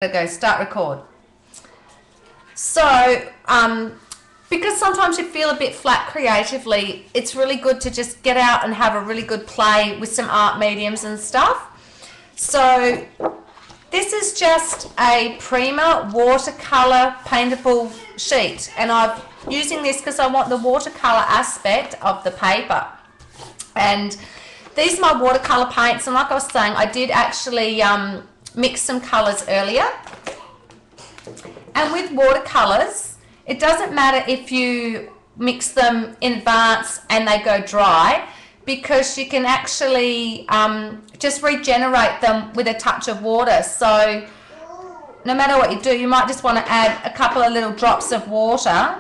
Go start record. So because sometimes you feel a bit flat creatively, it's really good to just get out and have a really good play with some art mediums and stuff. So this is just a Prima watercolor paintable sheet, and I'm using this because I want the watercolor aspect of the paper. And these are my watercolor paints, and like I was saying, I did actually mix some colors earlier. And with watercolors, it doesn't matter if you mix them in advance and they go dry, because you can actually just regenerate them with a touch of water. So no matter what you do, you might just want to add a couple of little drops of water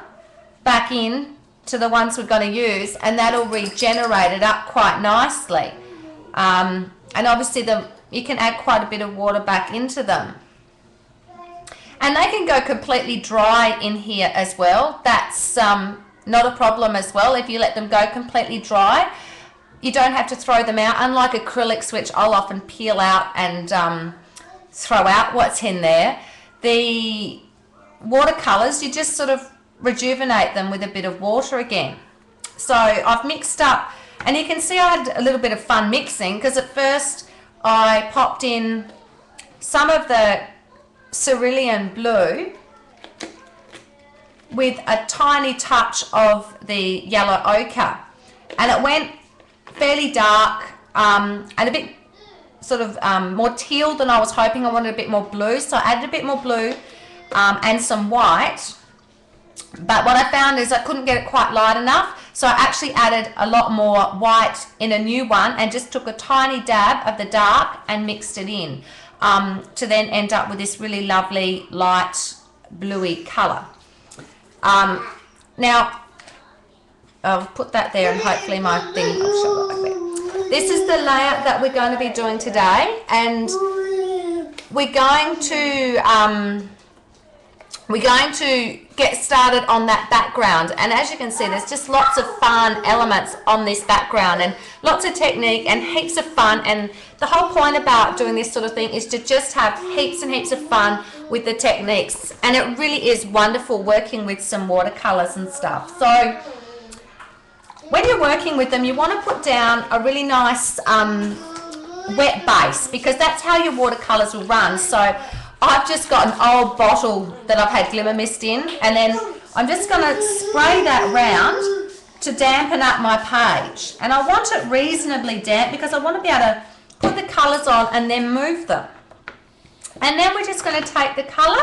back in to the ones we're going to use, and that'll regenerate it up quite nicely. And obviously you can add quite a bit of water back into them. And they can go completely dry in here as well. That's not a problem as well. If you let them go completely dry, you don't have to throw them out. Unlike acrylics, which I'll often peel out and throw out what's in there, the watercolors, you just sort of rejuvenate them with a bit of water again. So I've mixed up, and you can see I had a little bit of fun mixing, because at first I popped in some of the cerulean blue with a tiny touch of the yellow ochre, and it went fairly dark and a bit sort of more teal than I was hoping. I wanted a bit more blue, so I added a bit more blue and some white. But what I found is I couldn't get it quite light enough, so I actually added a lot more white in a new one and just took a tiny dab of the dark and mixed it in to then end up with this really lovely light bluey colour. Now I'll put that there, and hopefully my thing, I'll show it like that. This is the layout that we're going to be doing today, and we're going to get started on that background. And as you can see, there's just lots of fun elements on this background, and lots of technique and heaps of fun. And the whole point about doing this sort of thing is to just have heaps and heaps of fun with the techniques. And it really is wonderful working with some watercolors and stuff. So when you're working with them, you want to put down a really nice wet base, because that's how your watercolors will run. So I've just got an old bottle that I've had Glimmer Mist in, and then I'm just going to spray that round to dampen up my page. And I want it reasonably damp, because I want to be able to put the colours on and then move them. And then we're just going to take the colour,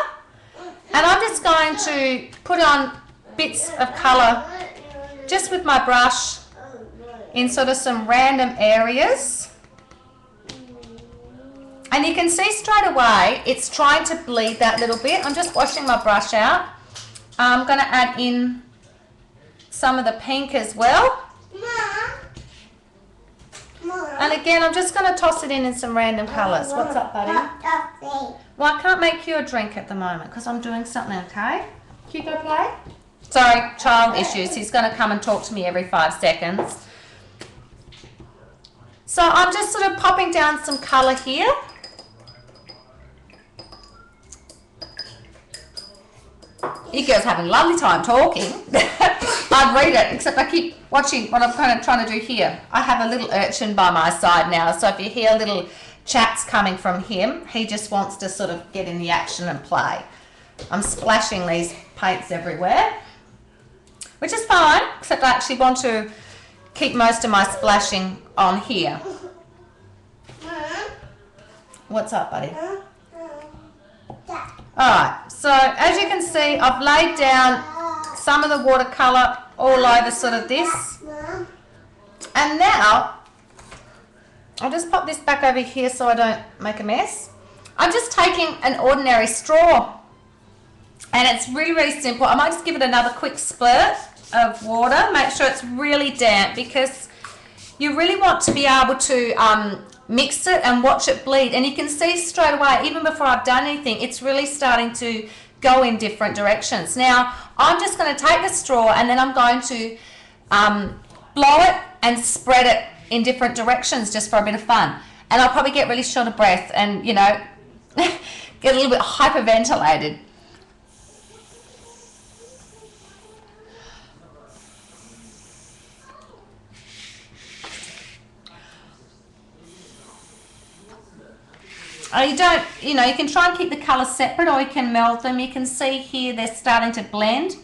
and I'm just going to put on bits of colour just with my brush in sort of some random areas. And you can see straight away it's trying to bleed that little bit. I'm just washing my brush out. I'm going to add in some of the pink as well. And again, I'm just going to toss it in some random colours. What's up, buddy? Well, I can't make you a drink at the moment because I'm doing something, okay? Can you go play? Sorry, child issues. He's going to come and talk to me every 5 seconds. So I'm just sort of popping down some colour here. You girls having a lovely time talking. I'd read it, except I keep watching what I'm kind of trying to do here. I have a little urchin by my side now, so if you hear little chats coming from him, he just wants to sort of get in the action and play. I'm splashing these paints everywhere, which is fine, except I actually want to keep most of my splashing on here. What's up, buddy? Alright, so as you can see, I've laid down some of the watercolour all over sort of this. And now, I'll just pop this back over here so I don't make a mess. I'm just taking an ordinary straw, and it's really, really simple. I might just give it another quick splurt of water. Make sure it's really damp, because you really want to be able to mix it and watch it bleed. And you can see straight away, even before I've done anything, it's really starting to go in different directions. Now I'm just going to take the straw, and then I'm going to blow it and spread it in different directions just for a bit of fun. And I'll probably get really short of breath, and you know, get a little bit hyperventilated. You don't, you know, you can try and keep the colours separate or you can meld them. You can see here they're starting to blend.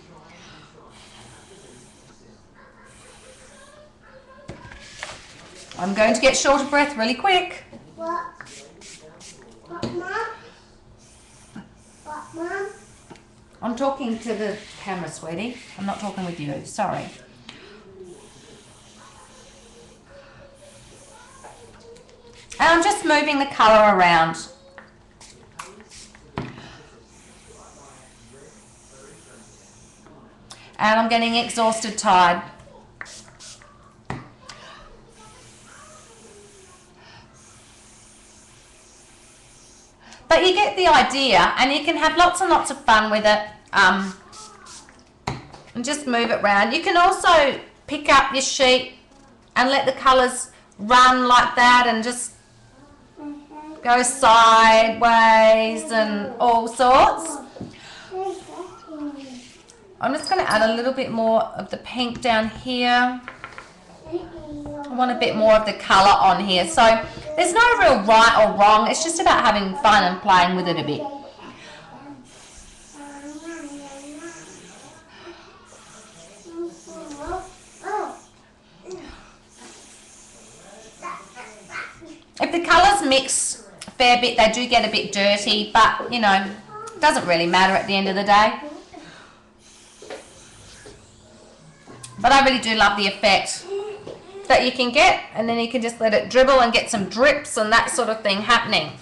I'm going to get short of breath really quick. What, Mum? What, Mum? I'm talking to the camera, sweetie. I'm not talking with you, sorry. And I'm just moving the colour around. And I'm getting exhausted, tired. But you get the idea, and you can have lots and lots of fun with it. And just move it around. You can also pick up your sheet and let the colours run like that and just go sideways and all sorts. I'm just going to add a little bit more of the pink down here. I want a bit more of the colour on here. So there's no real right or wrong. It's just about having fun and playing with it a bit. If the colours mix a fair bit, they do get a bit dirty, but, you know, it doesn't really matter at the end of the day. But I really do love the effect that you can get, and then you can just let it dribble and get some drips and that sort of thing happening.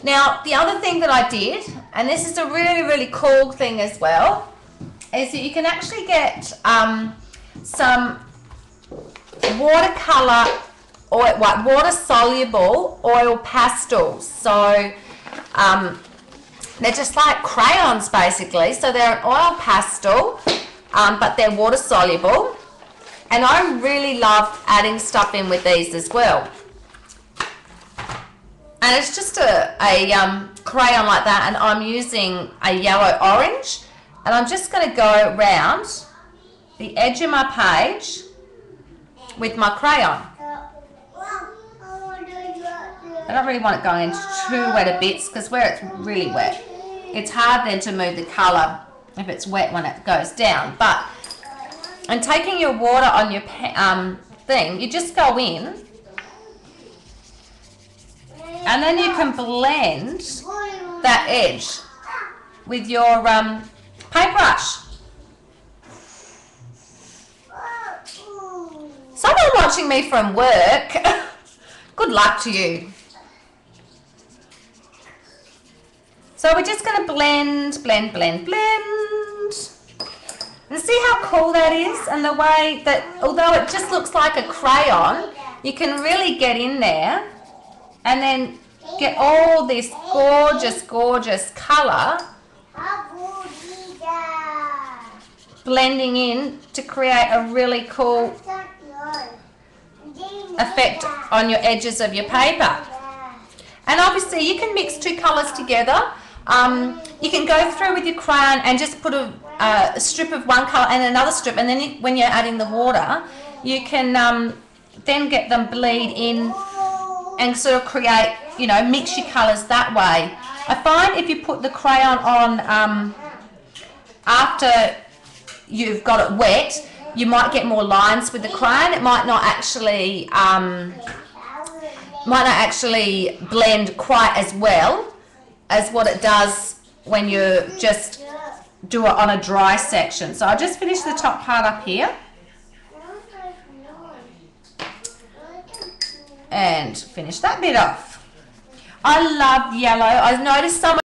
Now, the other thing that I did, and this is a really, really cool thing as well, is that you can actually get some watercolor or water-soluble oil pastels. So they're just like crayons basically. So they're an oil pastel, but they're water-soluble. And I really love adding stuff in with these as well. And it's just a crayon like that, and I'm using a yellow-orange. And I'm just going to go around the edge of my page with my crayon. I don't really want it going into too wet bits, because where it's really wet, it's hard then to move the colour if it's wet when it goes down. But, and taking your water on your thing, you just go in, and then you can blend that edge with your paintbrush. Someone watching me from work, good luck to you. So we're just going to blend, blend, blend, blend. And see how cool that is? And the way that, although it just looks like a crayon, you can really get in there and then get all this gorgeous, gorgeous colour blending in to create a really cool effect on your edges of your paper. And obviously you can mix two colours together. You can go through with your crayon and just put a strip of one colour and another strip, and then when you're adding the water, you can then get them bleed in and sort of create, you know, mix your colours that way. I find if you put the crayon on after you've got it wet, you might get more lines with the crayon. It might not actually blend quite as well as what it does when you just do it on a dry section. So I'll just finish the top part up here and finish that bit off. I love yellow. I've noticed some